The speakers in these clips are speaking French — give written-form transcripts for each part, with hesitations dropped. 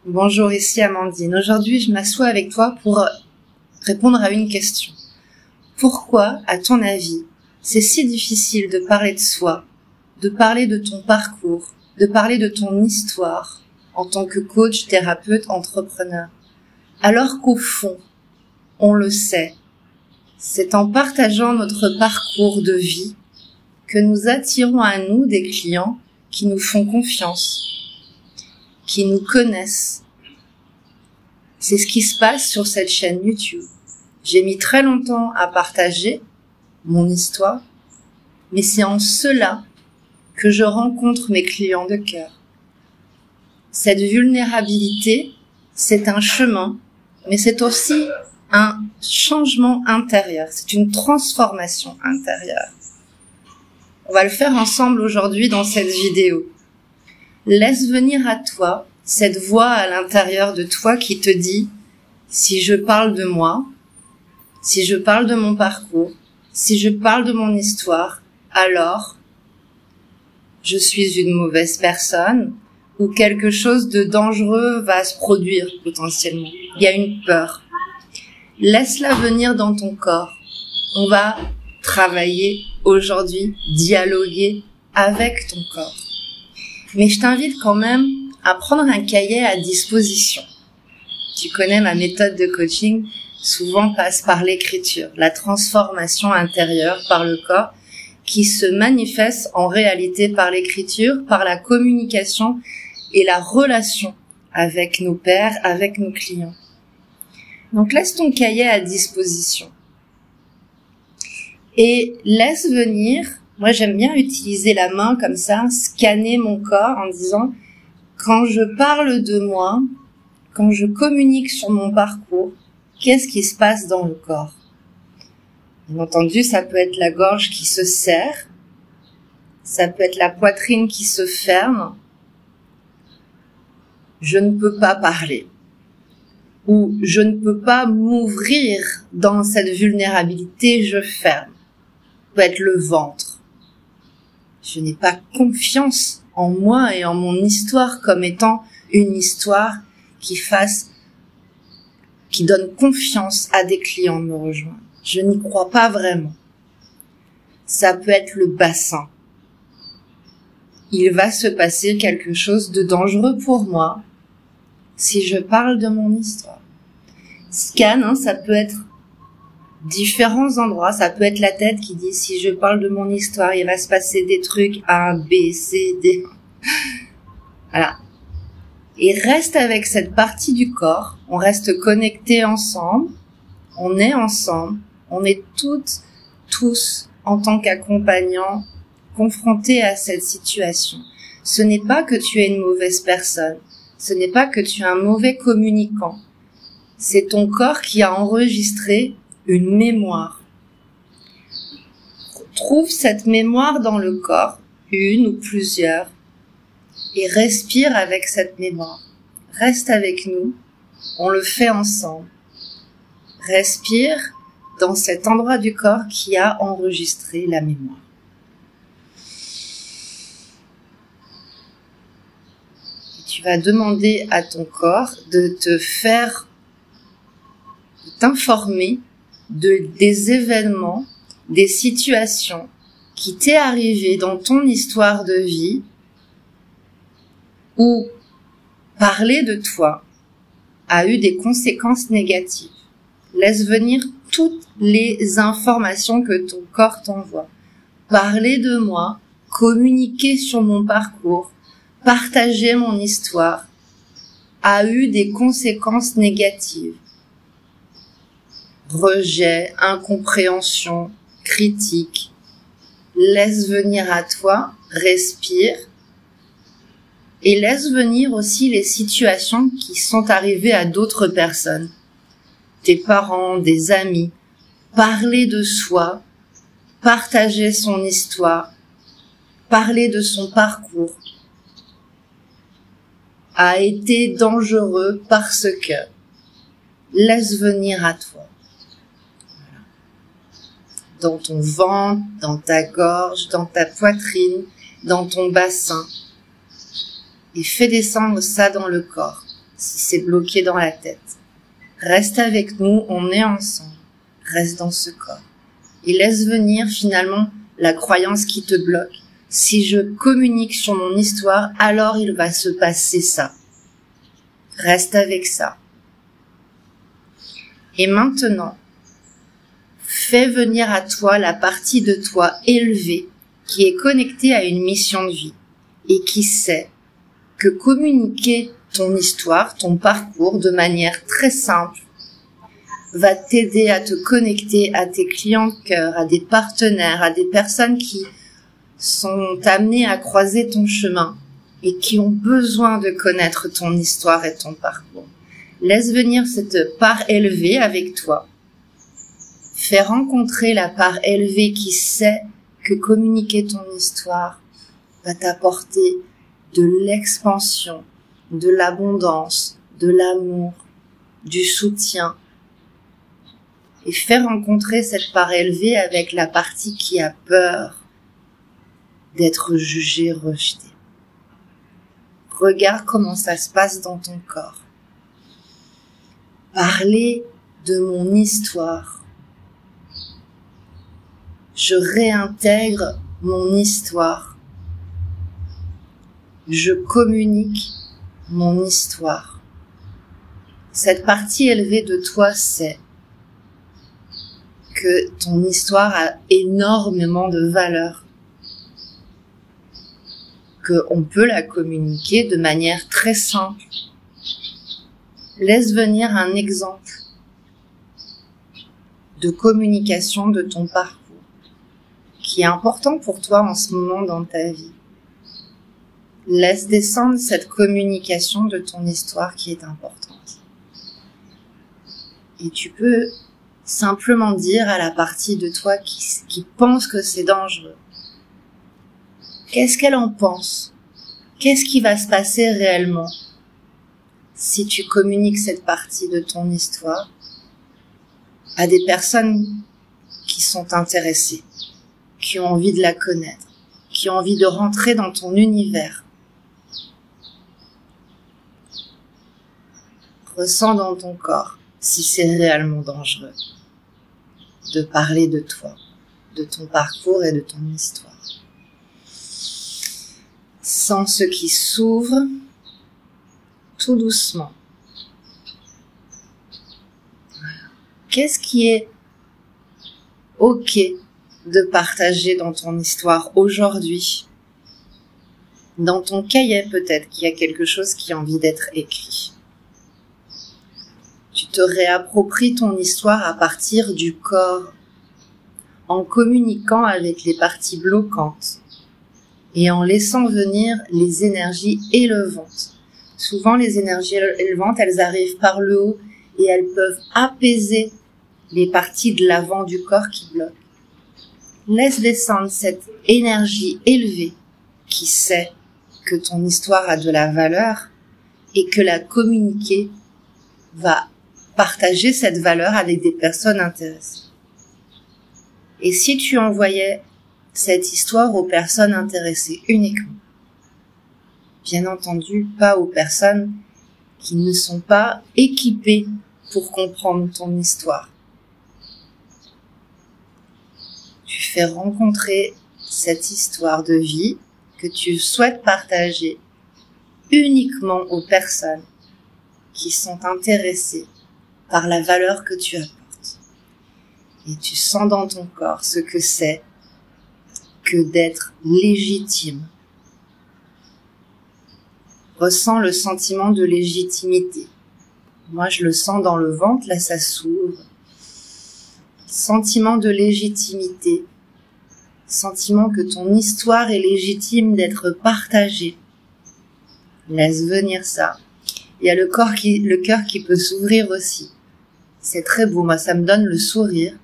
Bonjour, ici Amandine. Aujourd'hui, je m'assois avec toi pour répondre à une question. Pourquoi, à ton avis, c'est si difficile de parler de soi, de parler de ton parcours, de parler de ton histoire en tant que coach, thérapeute, entrepreneur, alors qu'au fond, on le sait, c'est en partageant notre parcours de vie que nous attirons à nous des clients qui nous font confiance, qui nous connaissent. C'est ce qui se passe sur cette chaîne YouTube. J'ai mis très longtemps à partager mon histoire, mais c'est en cela que je rencontre mes clients de cœur. Cette vulnérabilité, c'est un chemin, mais c'est aussi un changement intérieur, c'est une transformation intérieure. On va le faire ensemble aujourd'hui dans cette vidéo. Laisse venir à toi cette voix à l'intérieur de toi qui te dit « Si je parle de moi, si je parle de mon parcours, si je parle de mon histoire, alors je suis une mauvaise personne ou quelque chose de dangereux va se produire potentiellement. » Il y a une peur. Laisse-la venir dans ton corps. On va travailler aujourd'hui, dialoguer avec ton corps. Mais je t'invite quand même à prendre un cahier à disposition. Tu connais ma méthode de coaching, souvent passe par l'écriture, la transformation intérieure par le corps qui se manifeste en réalité par l'écriture, par la communication et la relation avec nos pairs, avec nos clients. Donc laisse ton cahier à disposition et laisse venir. Moi, j'aime bien utiliser la main comme ça, scanner mon corps en disant quand je parle de moi, quand je communique sur mon parcours, qu'est-ce qui se passe dans le corps? Bien entendu, ça peut être la gorge qui se serre, ça peut être la poitrine qui se ferme. Je ne peux pas parler. Ou je ne peux pas m'ouvrir dans cette vulnérabilité, je ferme. Ça peut être le ventre. Je n'ai pas confiance en moi et en mon histoire comme étant une histoire qui donne confiance à des clients de me rejoindre. Je n'y crois pas vraiment. Ça peut être le bassin. Il va se passer quelque chose de dangereux pour moi si je parle de mon histoire. Scan, ça peut être différents endroits, ça peut être la tête qui dit si je parle de mon histoire, il va se passer des trucs A, B, C, D. Voilà. Et reste avec cette partie du corps, on reste connectés ensemble, on est ensemble, on est toutes, tous, en tant qu'accompagnants, confrontés à cette situation. Ce n'est pas que tu es une mauvaise personne, ce n'est pas que tu es un mauvais communicant, c'est ton corps qui a enregistré une mémoire. Trouve cette mémoire dans le corps, une ou plusieurs, et respire avec cette mémoire. Reste avec nous, on le fait ensemble. Respire dans cet endroit du corps qui a enregistré la mémoire. Et tu vas demander à ton corps de t'informer des événements, des situations qui t'est arrivé dans ton histoire de vie où parler de toi a eu des conséquences négatives. Laisse venir toutes les informations que ton corps t'envoie. Parler de moi, communiquer sur mon parcours, partager mon histoire a eu des conséquences négatives. Rejet, incompréhension, critique. Laisse venir à toi, respire et laisse venir aussi les situations qui sont arrivées à d'autres personnes. Tes parents, des amis. Parler de soi, partager son histoire, parler de son parcours a été dangereux parce que laisse venir à toi. Dans ton ventre, dans ta gorge, dans ta poitrine, dans ton bassin. Et fais descendre ça dans le corps. si c'est bloqué dans la tête. Reste avec nous, on est ensemble. Reste dans ce corps. Et laisse venir finalement la croyance qui te bloque. Si je communique sur mon histoire, alors il va se passer ça. Reste avec ça. Et maintenant, fais venir à toi la partie de toi élevée qui est connectée à une mission de vie et qui sait que communiquer ton histoire, ton parcours de manière très simple va t'aider à te connecter à tes clients de cœur, à des partenaires, à des personnes qui sont amenées à croiser ton chemin et qui ont besoin de connaître ton histoire et ton parcours. Laisse venir cette part élevée avec toi. Fais rencontrer la part élevée qui sait que communiquer ton histoire va t'apporter de l'expansion, de l'abondance, de l'amour, du soutien. Et fais rencontrer cette part élevée avec la partie qui a peur d'être jugée, rejetée. Regarde comment ça se passe dans ton corps. Parler de mon histoire. Je réintègre mon histoire. Je communique mon histoire. Cette partie élevée de toi sait que ton histoire a énormément de valeur, qu'on peut la communiquer de manière très simple. Laisse venir un exemple de communication de ton parcours qui est important pour toi en ce moment dans ta vie. Laisse descendre cette communication de ton histoire qui est importante. Et tu peux simplement dire à la partie de toi qui pense que c'est dangereux. Qu'est-ce qu'elle en pense? Qu'est-ce qui va se passer réellement si tu communiques cette partie de ton histoire à des personnes qui sont intéressées, qui ont envie de la connaître, qui ont envie de rentrer dans ton univers? Ressens dans ton corps si c'est réellement dangereux de parler de toi, de ton parcours et de ton histoire. Sens ce qui s'ouvre tout doucement. Qu'est-ce qui est OK de partager dans ton histoire aujourd'hui? Dans ton cahier peut-être qu'il y a quelque chose qui a envie d'être écrit. Tu te réappropries ton histoire à partir du corps, en communiquant avec les parties bloquantes et en laissant venir les énergies élevantes. Souvent, les énergies élevantes, elles arrivent par le haut et elles peuvent apaiser les parties de l'avant du corps qui bloquent. Laisse descendre cette énergie élevée qui sait que ton histoire a de la valeur et que la communiquer va partager cette valeur avec des personnes intéressées. Et si tu envoyais cette histoire aux personnes intéressées uniquement, bien entendu pas aux personnes qui ne sont pas équipées pour comprendre ton histoire, tu fais rencontrer cette histoire de vie que tu souhaites partager uniquement aux personnes qui sont intéressées par la valeur que tu apportes. Et tu sens dans ton corps ce que c'est que d'être légitime. Ressens le sentiment de légitimité. Moi, je le sens dans le ventre, là, ça s'ouvre. Sentiment de légitimité. Sentiment que ton histoire est légitime d'être partagée. Laisse venir ça. Il y a le cœur qui peut s'ouvrir aussi. C'est très beau, moi ça me donne le sourire.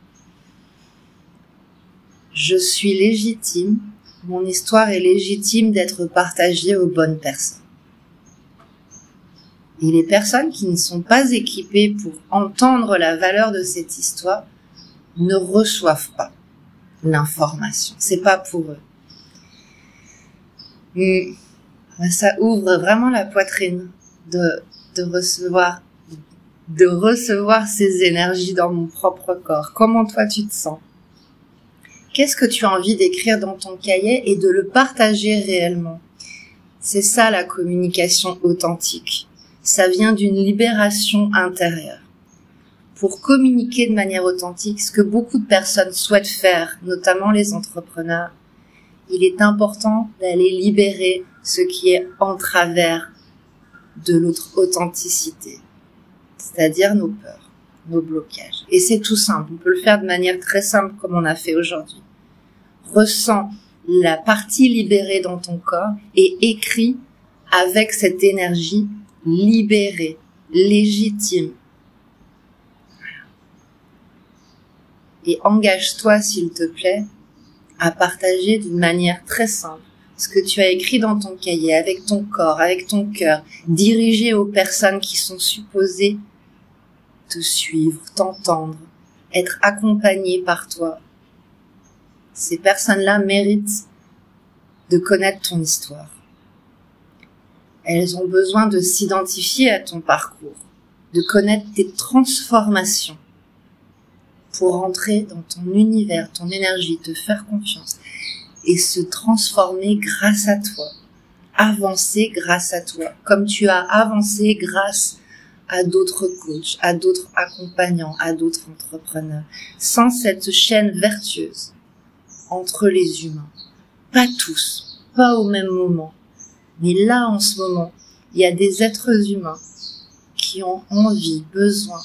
Je suis légitime, mon histoire est légitime d'être partagée aux bonnes personnes. Et les personnes qui ne sont pas équipées pour entendre la valeur de cette histoire ne reçoivent pas l'information. C'est pas pour eux. Ça ouvre vraiment la poitrine de de recevoir ces énergies dans mon propre corps. Comment toi tu te sens? Qu'est-ce que tu as envie d'écrire dans ton cahier et de le partager réellement? C'est ça la communication authentique. Ça vient d'une libération intérieure. Pour communiquer de manière authentique, ce que beaucoup de personnes souhaitent faire, notamment les entrepreneurs, il est important d'aller libérer ce qui est en travers de notre authenticité, c'est-à-dire nos peurs, nos blocages. Et c'est tout simple, on peut le faire de manière très simple comme on a fait aujourd'hui. Ressens la partie libérée dans ton corps et écris avec cette énergie libérée, légitime. Et engage-toi, s'il te plaît, à partager d'une manière très simple ce que tu as écrit dans ton cahier, avec ton corps, avec ton cœur, dirigé aux personnes qui sont supposées te suivre, t'entendre, être accompagnées par toi. Ces personnes-là méritent de connaître ton histoire. Elles ont besoin de s'identifier à ton parcours, de connaître tes transformations pour entrer dans ton univers, ton énergie, te faire confiance et se transformer grâce à toi, avancer grâce à toi, comme tu as avancé grâce à d'autres coachs, à d'autres accompagnants, à d'autres entrepreneurs, sans cette chaîne vertueuse entre les humains. Pas tous, pas au même moment, mais là en ce moment, il y a des êtres humains qui ont envie, besoin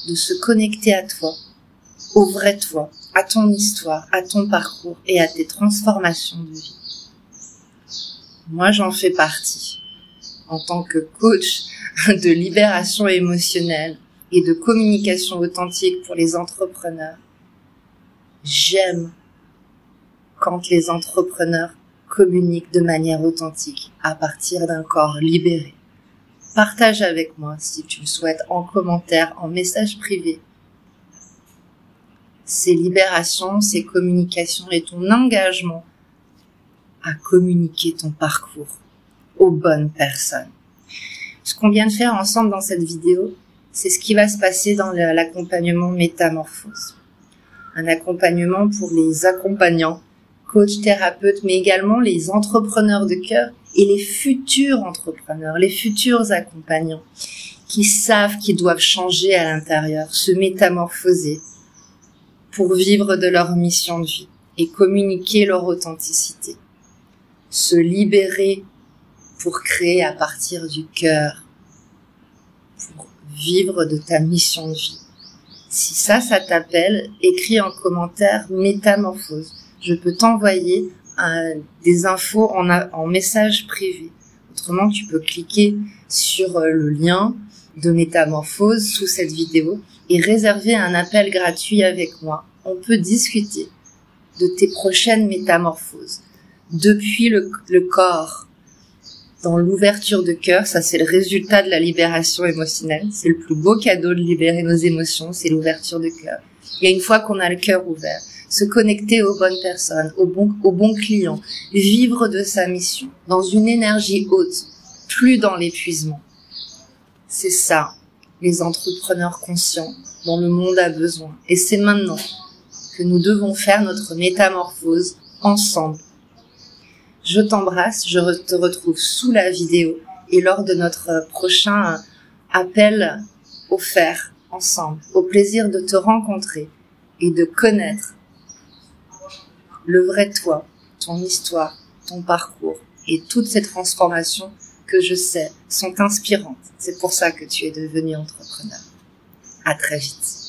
de se connecter à toi, au vrai toi, à ton histoire, à ton parcours et à tes transformations de vie. Moi, j'en fais partie. En tant que coach de libération émotionnelle et de communication authentique pour les entrepreneurs, j'aime quand les entrepreneurs communiquent de manière authentique à partir d'un corps libéré. Partage avec moi, si tu le souhaites, en commentaire, en message privé, ces libérations, ces communications et ton engagement à communiquer ton parcours aux bonnes personnes. Ce qu'on vient de faire ensemble dans cette vidéo, c'est ce qui va se passer dans l'accompagnement Métamorphose. Un accompagnement pour les accompagnants, coachs, thérapeutes, mais également les entrepreneurs de cœur et les futurs entrepreneurs, les futurs accompagnants qui savent qu'ils doivent changer à l'intérieur, se métamorphoser pour vivre de leur mission de vie et communiquer leur authenticité. Se libérer pour créer à partir du cœur, pour vivre de ta mission de vie. Si ça t'appelle, écris en commentaire Métamorphose. Je peux t'envoyer des infos en message privé. Autrement, tu peux cliquer sur le lien de Métamorphose sous cette vidéo et réserver un appel gratuit avec moi. On peut discuter de tes prochaines métamorphoses. Depuis le corps, dans l'ouverture de cœur, ça c'est le résultat de la libération émotionnelle. C'est le plus beau cadeau de libérer nos émotions, c'est l'ouverture de cœur. Et une fois qu'on a le cœur ouvert, se connecter aux bonnes personnes, aux bons clients, vivre de sa mission, dans une énergie haute, plus dans l'épuisement. C'est ça, les entrepreneurs conscients dont le monde a besoin. Et c'est maintenant que nous devons faire notre métamorphose ensemble. Je t'embrasse, je te retrouve sous la vidéo et lors de notre prochain appel offert ensemble. Au plaisir de te rencontrer et de connaître le vrai toi, ton histoire, ton parcours et toutes ces transformations que je sais sont inspirantes. C'est pour ça que tu es devenu entrepreneur. À très vite.